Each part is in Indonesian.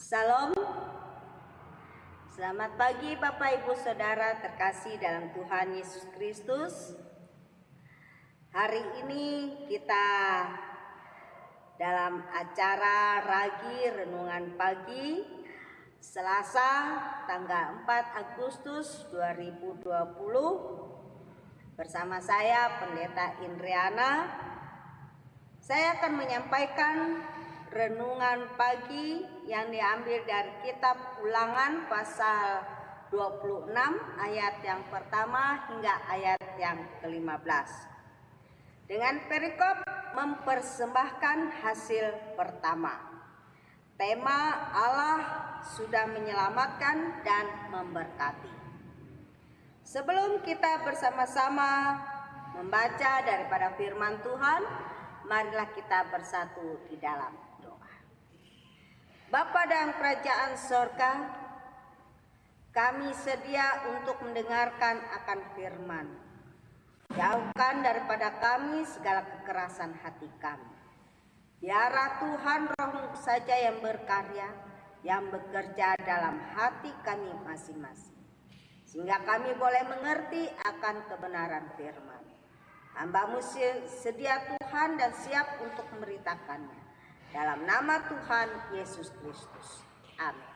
Salam, selamat pagi Bapak Ibu Saudara terkasih dalam Tuhan Yesus Kristus. Hari ini kita dalam acara Ragi Renungan Pagi Selasa tanggal 4 Agustus 2020 bersama saya Pendeta Indriana. Saya akan menyampaikan renungan pagi yang diambil dari kitab Ulangan pasal 26 ayat yang pertama hingga ayat yang ke-15. Dengan perikop mempersembahkan hasil pertama. Tema Allah sudah menyelamatkan dan memberkati. Sebelum kita bersama-sama membaca daripada firman Tuhan, marilah kita bersatu di dalam doa. Bapa dalam kerajaan sorga, kami sedia untuk mendengarkan akan firman. Jauhkan daripada kami segala kekerasan hati kami. Biarlah Tuhan Roh-Mu saja yang berkarya, yang bekerja dalam hati kami masing-masing, sehingga kami boleh mengerti akan kebenaran firman. Hamba-Mu sedia Tuhan dan siap untuk memberitakannya. Dalam nama Tuhan Yesus Kristus. Amin.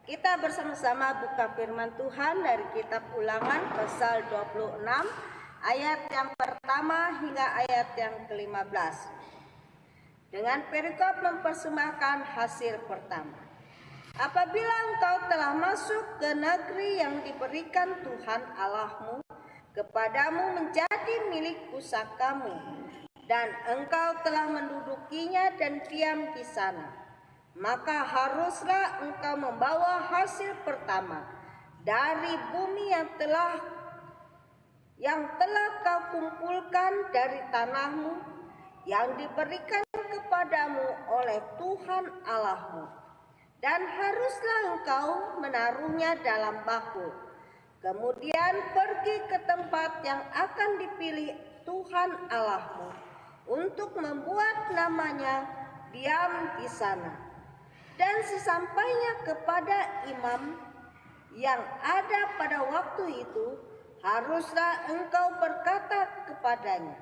Kita bersama-sama buka firman Tuhan dari kitab Ulangan pasal 26 ayat yang pertama hingga ayat yang ke-15. Dengan perikop mempersembahkan hasil pertama. Apabila engkau telah masuk ke negeri yang diberikan Tuhan Allahmu kepadamu menjadi milik pusakamu, dan engkau telah mendudukinya dan diam di sana, maka haruslah engkau membawa hasil pertama dari bumi yang telah kau kumpulkan dari tanahmu yang diberikan kepadamu oleh Tuhan Allahmu, dan haruslah engkau menaruhnya dalam bakul. Kemudian pergi ke tempat yang akan dipilih Tuhan Allahmu untuk membuat namanya diam di sana. Dan sesampainya kepada imam yang ada pada waktu itu, haruslah engkau berkata kepadanya,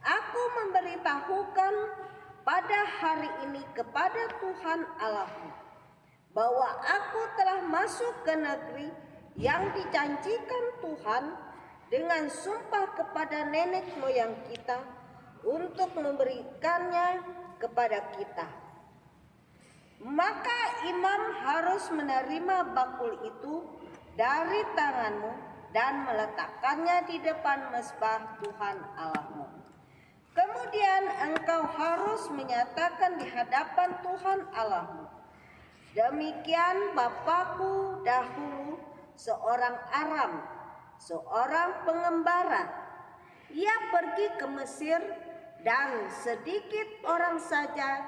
aku memberitahukan pada hari ini kepada Tuhan Allahmu bahwa aku telah masuk ke negeri yang dijanjikan Tuhan dengan sumpah kepada nenek moyang kita untuk memberikannya kepada kita. Maka imam harus menerima bakul itu dari tanganmu dan meletakkannya di depan mezbah Tuhan Allahmu. Kemudian engkau harus menyatakan di hadapan Tuhan Allahmu, demikian Bapakku dahulu, seorang Aram, seorang pengembara. Ia pergi ke Mesir dan sedikit orang saja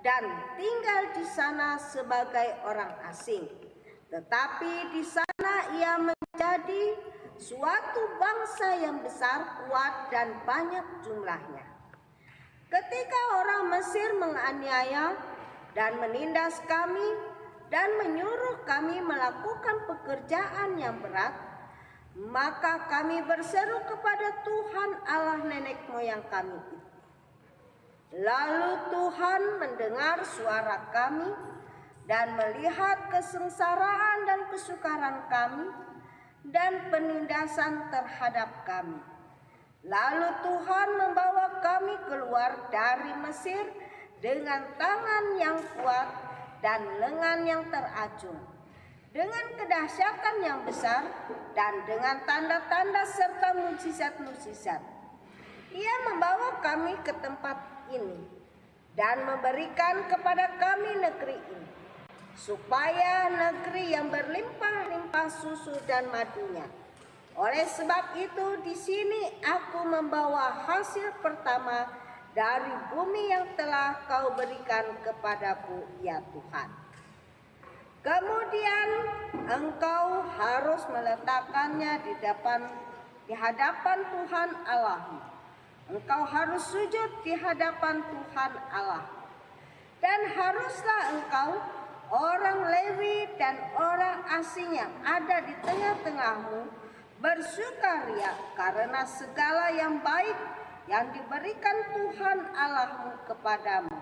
dan tinggal di sana sebagai orang asing. Tetapi di sana ia menjadi suatu bangsa yang besar, kuat dan banyak jumlahnya. Ketika orang Mesir menganiaya dan menindas kami dan menyuruh kami melakukan pekerjaan yang berat, maka kami berseru kepada Tuhan Allah nenek moyang kami itu. Lalu Tuhan mendengar suara kami dan melihat kesengsaraan dan kesukaran kami dan penindasan terhadap kami. Lalu Tuhan membawa kami keluar dari Mesir dengan tangan yang kuat dan lengan yang teracung, dengan kedahsyatan yang besar dan dengan tanda-tanda serta mukjizat-mukjizat. Ia membawa kami ke tempat ini dan memberikan kepada kami negeri ini, supaya negeri yang berlimpah-limpah susu dan madunya. Oleh sebab itu di sini aku membawa hasil pertama dari bumi yang telah kau berikan kepadaku, ya Tuhan. Kemudian engkau harus meletakkannya di hadapan Tuhan Allahmu. Engkau harus sujud di hadapan Tuhan Allah. Dan haruslah engkau, orang Lewi dan orang asing yang ada di tengah-tengahmu, bersukaria karena segala yang baik yang diberikan Tuhan Allahmu kepadamu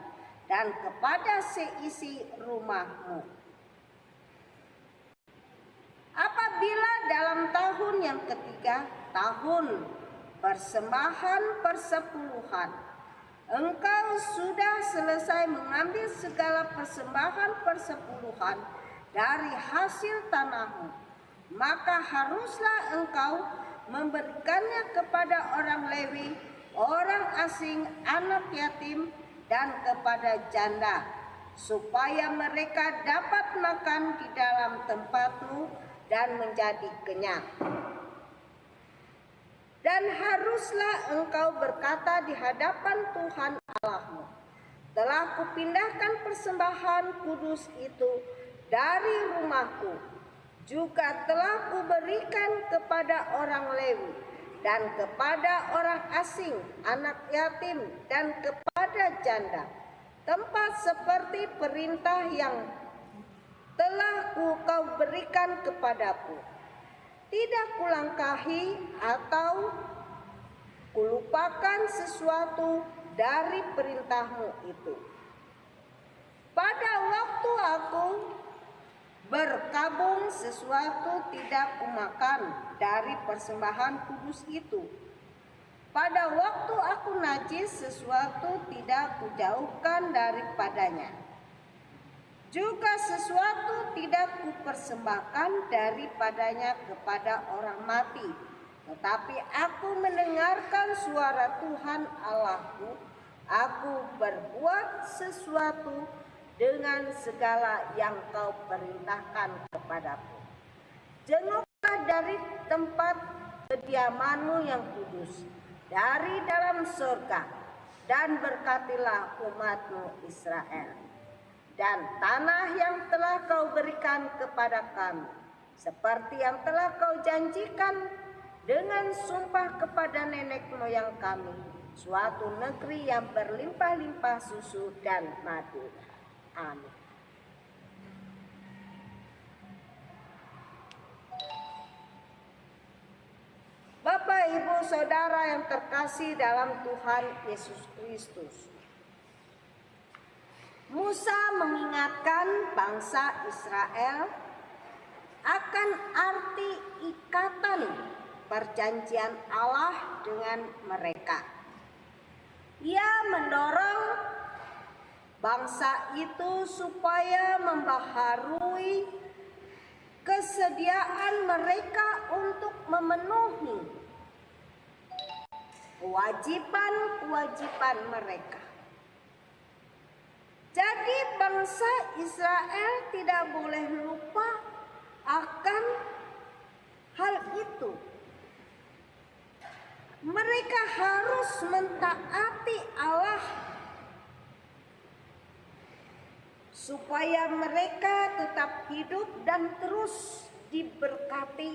dan kepada seisi rumahmu. Apabila dalam tahun yang ketiga, tahun persembahan persepuluhan, engkau sudah selesai mengambil segala persembahan persepuluhan dari hasil tanahmu, maka haruslah engkau memberikannya kepada orang Lewi, orang asing, anak yatim, dan kepada janda, supaya mereka dapat makan di dalam tempatmu dan menjadi kenyang. Dan haruslah engkau berkata di hadapan Tuhan Allahmu, telah kupindahkan persembahan kudus itu dari rumahku, juga telah kuberikan kepada orang Lewi dan kepada orang asing, anak yatim, dan kepada janda, tempat seperti perintah yang telah kau berikan kepadaku. Tidak kulangkahi atau kulupakan sesuatu dari perintahmu itu. Pada waktu aku berkabung, sesuatu tidak kumakan dari persembahan kudus itu. Pada waktu aku najis, sesuatu tidak kujauhkan daripadanya. Juga sesuatu tidak kupersembahkan daripadanya kepada orang mati. Tetapi aku mendengarkan suara Tuhan Allahku, aku berbuat sesuatu dengan segala yang kau perintahkan kepadaku. Jenguklah dari tempat kediamanmu yang kudus, dari dalam surga, dan berkatilah umatmu Israel. Dan tanah yang telah kau berikan kepada kami, seperti yang telah kau janjikan dengan sumpah kepada nenek moyang kami, suatu negeri yang berlimpah-limpah susu dan madu. Amin. Bapak, Ibu, Saudara yang terkasih dalam Tuhan Yesus Kristus, Musa mengingatkan bangsa Israel akan arti ikatan perjanjian Allah dengan mereka. Ia mendorong bangsa itu supaya membaharui kesediaan mereka untuk memenuhi kewajiban-kewajiban mereka. Jadi bangsa Israel tidak boleh lupa akan hal itu. Mereka harus mentaati Allah supaya mereka tetap hidup dan terus diberkati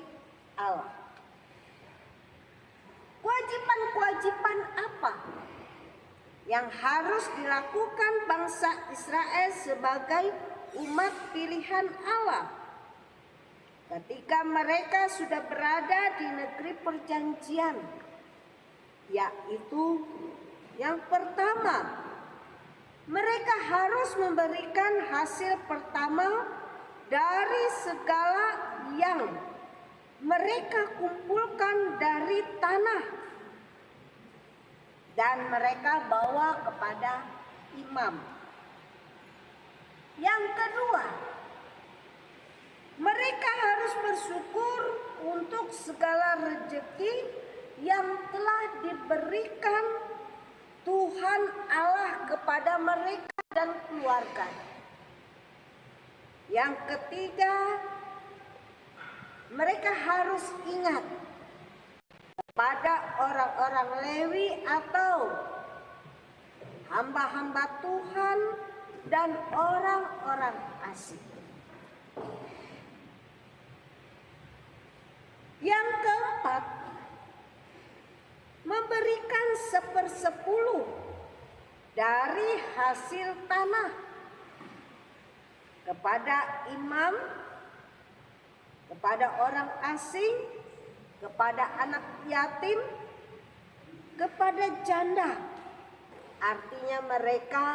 Allah. Kewajiban-kewajiban apa yang harus dilakukan bangsa Israel sebagai umat pilihan Allah ketika mereka sudah berada di negeri perjanjian? Yaitu yang pertama, mereka harus memberikan hasil pertama dari segala yang mereka kumpulkan dari tanah dan mereka bawa kepada imam. Yang kedua, mereka harus bersyukur untuk segala rezeki yang telah diberikan Tuhan Allah kepada mereka dan keluarga. Yang ketiga, mereka harus ingat kepada orang-orang Lewi atau hamba-hamba Tuhan dan orang-orang asing. Yang keempat, memberikan 1/10 dari hasil tanah kepada imam, kepada orang asing, kepada anak yatim, kepada janda. Artinya mereka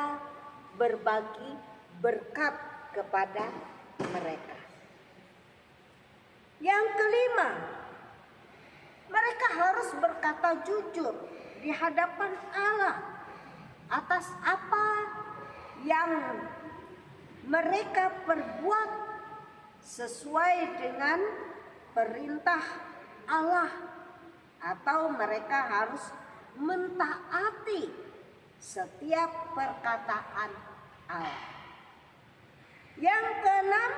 berbagi berkat kepada mereka. Yang kelima, mereka harus berkata jujur di hadapan Allah atas apa yang mereka perbuat sesuai dengan perintah Allah, atau mereka harus mentaati setiap perkataan Allah. Yang keenam,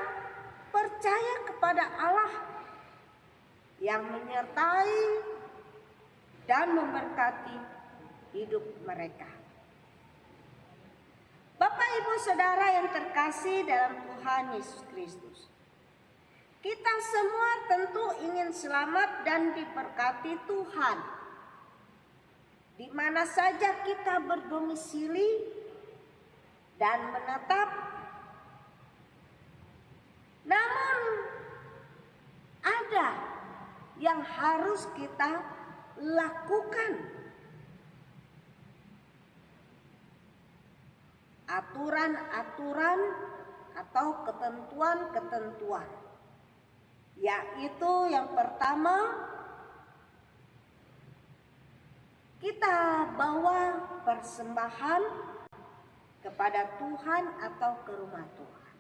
percaya kepada Allah yang menyertai dan memberkati hidup mereka. Bapak, Ibu, Saudara yang terkasih dalam Tuhan Yesus Kristus, kita semua tentu ingin selamat dan diberkati Tuhan di mana saja kita berdomisili dan menetap. Namun ada yang harus kita lakukan. Aturan-aturan atau ketentuan-ketentuan, yaitu yang pertama, kita bawa persembahan kepada Tuhan atau ke rumah Tuhan.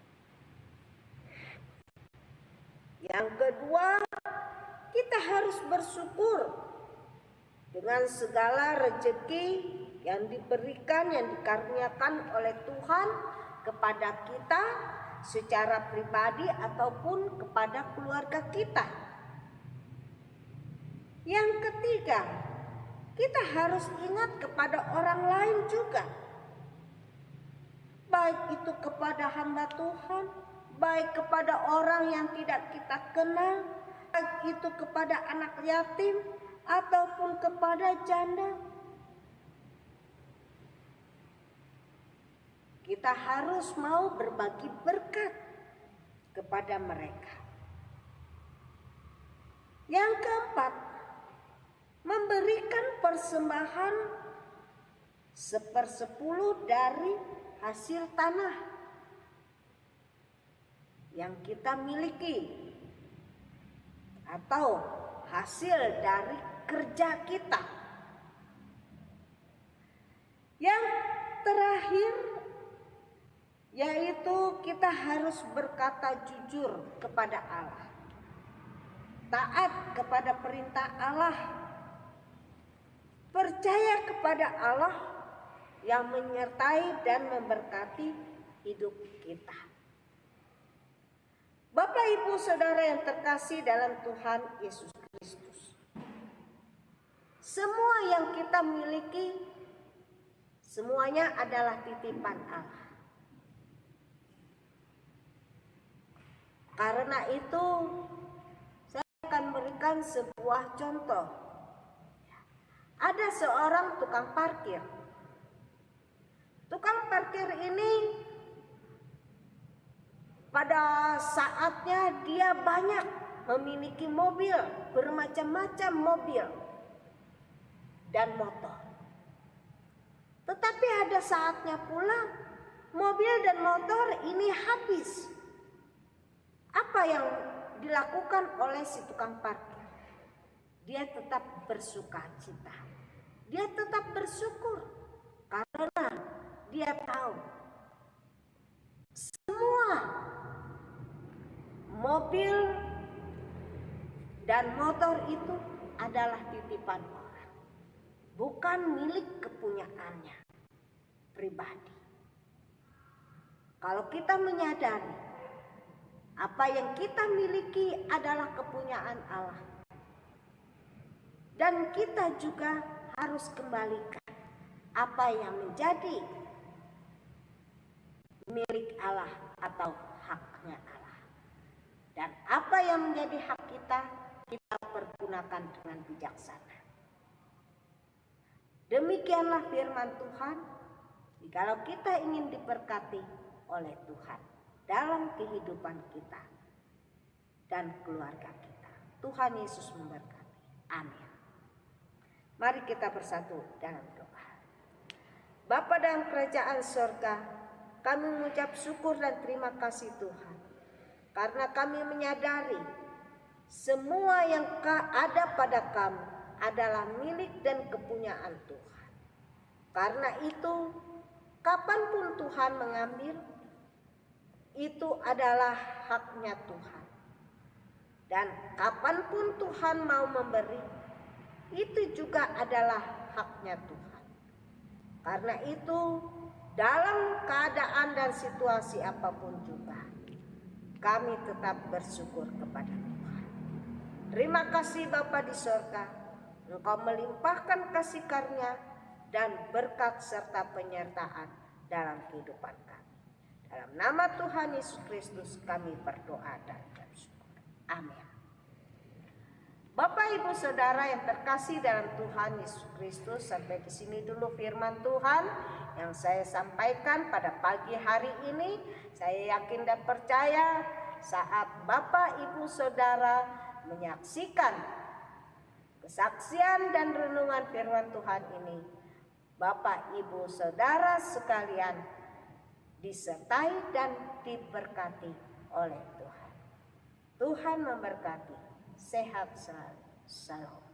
Yang kedua, kita harus bersyukur dengan segala rezeki yang diberikan, yang dikaruniakan oleh Tuhan kepada kita secara pribadi ataupun kepada keluarga kita. Yang ketiga, kita harus ingat kepada orang lain juga, baik itu kepada hamba Tuhan, baik kepada orang yang tidak kita kenal, baik itu kepada anak yatim ataupun kepada janda. Kita harus mau berbagi berkat kepada mereka. Yang keempat, memberikan persembahan 1/10 dari hasil tanah yang kita miliki atau hasil dari kerja kita. Yang terakhir, yaitu kita harus berkata jujur kepada Allah, taat kepada perintah Allah, percaya kepada Allah yang menyertai dan memberkati hidup kita. Bapak, Ibu, Saudara yang terkasih dalam Tuhan Yesus Kristus, semua yang kita miliki semuanya adalah titipan Allah. Karena itu, saya akan berikan sebuah contoh. Ada seorang tukang parkir. Tukang parkir ini pada saatnya dia banyak memiliki mobil, bermacam-macam mobil dan motor. Tetapi ada saatnya pula mobil dan motor ini habis. Apa yang dilakukan oleh si tukang parkir? Dia tetap bersukacita. Dia tetap bersyukur karena dia tahu semua mobil dan motor itu adalah titipan orang, bukan milik kepunyaannya pribadi. Kalau kita menyadari apa yang kita miliki adalah kepunyaan Allah, dan kita juga harus kembalikan apa yang menjadi milik Allah atau haknya Allah. Dan apa yang menjadi hak kita, kita pergunakan dengan bijaksana. Demikianlah firman Tuhan Jikalau kita ingin diberkati oleh Tuhan dalam kehidupan kita dan keluarga kita. Tuhan Yesus memberkati. Amin. Mari kita bersatu dalam doa. Bapa dalam kerajaan surga, kami mengucap syukur dan terima kasih Tuhan. Karena kami menyadari semua yang ada pada kami adalah milik dan kepunyaan Tuhan. Karena itu, kapanpun Tuhan mengambil, itu adalah haknya Tuhan. Dan kapanpun Tuhan mau memberi, itu juga adalah haknya Tuhan. Karena itu, dalam keadaan dan situasi apapun juga, kami tetap bersyukur kepada Tuhan. Terima kasih Bapa di surga, Engkau melimpahkan kasih karunia dan berkat serta penyertaan dalam kehidupan kami. Dalam nama Tuhan Yesus Kristus kami berdoa dan bersyukur. Amin. Bapak Ibu Saudara yang terkasih dalam Tuhan Yesus Kristus, sampai di sini dulu firman Tuhan yang saya sampaikan pada pagi hari ini. Saya yakin dan percaya saat Bapak Ibu Saudara menyaksikan kesaksian dan renungan firman Tuhan ini, Bapak Ibu Saudara sekalian disertai dan diberkati oleh Tuhan. Tuhan memberkati. Sehat selalu. Salam.